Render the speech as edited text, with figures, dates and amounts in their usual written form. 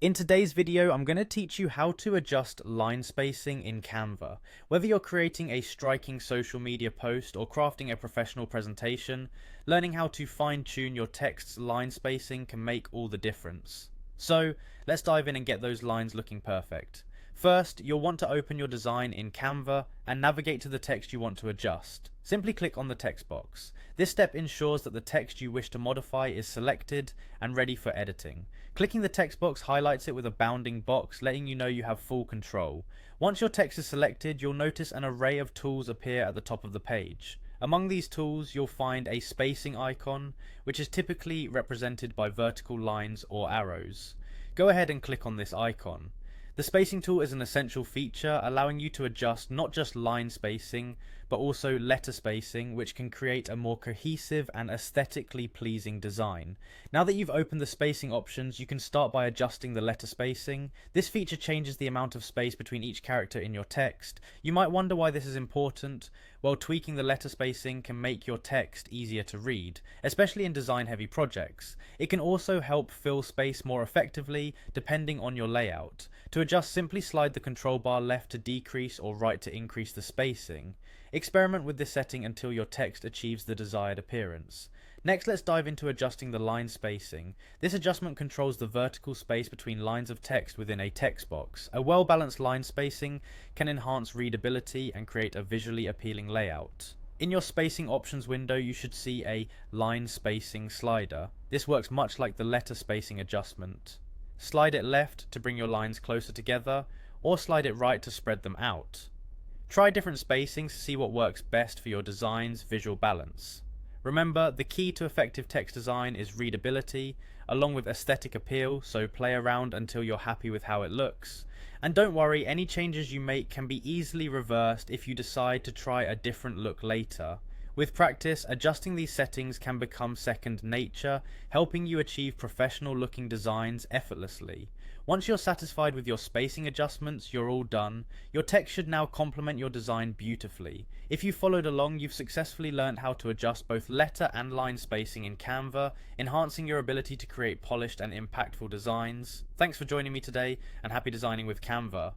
In today's video, I'm going to teach you how to adjust line spacing in Canva. Whether you're creating a striking social media post or crafting a professional presentation, learning how to fine-tune your text's line spacing can make all the difference. So, let's dive in and get those lines looking perfect. First, you'll want to open your design in Canva and navigate to the text you want to adjust. Simply click on the text box. This step ensures that the text you wish to modify is selected and ready for editing. Clicking the text box highlights it with a bounding box, letting you know you have full control. Once your text is selected, you'll notice an array of tools appear at the top of the page. Among these tools, you'll find a spacing icon, which is typically represented by vertical lines or arrows. Go ahead and click on this icon. The spacing tool is an essential feature, allowing you to adjust not just line spacing, but also letter spacing, which can create a more cohesive and aesthetically pleasing design. Now that you've opened the spacing options, you can start by adjusting the letter spacing. This feature changes the amount of space between each character in your text. You might wonder why this is important. Well, tweaking the letter spacing can make your text easier to read, especially in design-heavy projects. It can also help fill space more effectively, depending on your layout. To adjust, simply slide the control bar left to decrease or right to increase the spacing. Experiment with this setting until your text achieves the desired appearance. Next, let's dive into adjusting the line spacing. This adjustment controls the vertical space between lines of text within a text box. A well-balanced line spacing can enhance readability and create a visually appealing layout. In your spacing options window, you should see a line spacing slider. This works much like the letter spacing adjustment. Slide it left to bring your lines closer together, or slide it right to spread them out. Try different spacings to see what works best for your design's visual balance. Remember, the key to effective text design is readability, along with aesthetic appeal, so play around until you're happy with how it looks. And don't worry, any changes you make can be easily reversed if you decide to try a different look later. With practice, adjusting these settings can become second nature, helping you achieve professional looking designs effortlessly. Once you're satisfied with your spacing adjustments, you're all done. Your text should now complement your design beautifully. If you followed along, you've successfully learned how to adjust both letter and line spacing in Canva, enhancing your ability to create polished and impactful designs. Thanks for joining me today, and happy designing with Canva.